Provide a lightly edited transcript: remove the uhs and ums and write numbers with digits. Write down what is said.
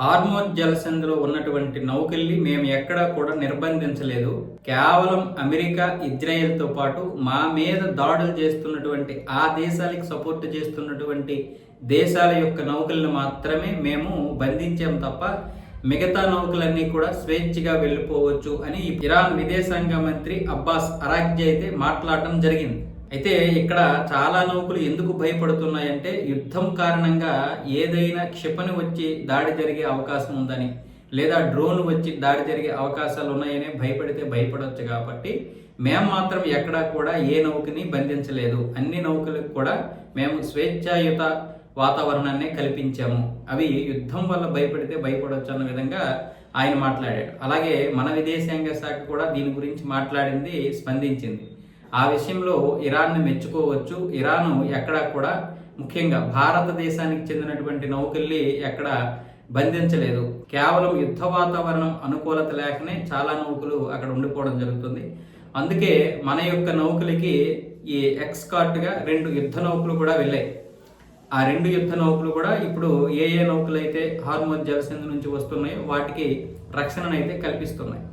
Hormuz జలసంధిలో ఉన్నటువంటి నౌకల్ని మేము ఎక్కడా కూడా నిర్బంధించలేదు. కేవలం అమెరికా, ఇజ్రాయెల్తో పాటు మా మీద దాడులు చేస్తున్నటువంటి ఆ దేశాలకు సపోర్ట్ చేస్తున్నటువంటి దేశాల యొక్క నౌకలను మాత్రమే మేము బంధించాం తప్ప మిగతా నౌకలన్నీ కూడా స్వేచ్ఛగా వెళ్ళిపోవచ్చు అని ఇరాన్ విదేశాంగ మంత్రి అబ్బాస్ అరాగ్జీ అయితే మాట్లాడటం జరిగింది. అయితే ఇక్కడ చాలా నౌకలు ఎందుకు భయపడుతున్నాయంటే యుద్ధం కారణంగా ఏదైనా క్షిపణి వచ్చి దాడి జరిగే అవకాశం ఉందని, లేదా డ్రోన్ వచ్చి దాడి జరిగే అవకాశాలు ఉన్నాయని భయపడితే భయపడవచ్చు. కాబట్టి మేము మాత్రం ఎక్కడా కూడా ఏ నౌకని బంధించలేదు. అన్ని నౌకలకు కూడా మేము స్వేచ్ఛాయుత వాతావరణాన్ని కల్పించాము. అవి యుద్ధం వల్ల భయపడితే భయపడవచ్చు అన్న విధంగా ఆయన మాట్లాడాడు. అలాగే మన విదేశాంగ శాఖ కూడా దీని గురించి మాట్లాడింది, స్పందించింది. ఆ విషయంలో ఇరాన్ని మెచ్చుకోవచ్చు. ఇరాను ఎక్కడా కూడా ముఖ్యంగా భారతదేశానికి చెందినటువంటి నౌకల్ని ఎక్కడ బంధించలేదు. కేవలం యుద్ధ వాతావరణం అనుకూలత లేకనే చాలా నౌకలు అక్కడ ఉండిపోవడం జరుగుతుంది. అందుకే మన యొక్క నౌకలకి ఈ ఎక్స్కార్ట్గా 2 యుద్ధ నౌకలు కూడా వెళ్ళాయి. ఆ 2 యుద్ధ నౌకలు కూడా ఇప్పుడు ఏ నౌకలు అయితే హార్మోజ్ జలసంధి నుంచి వస్తున్నాయో వాటికి రక్షణనైతే కల్పిస్తున్నాయి.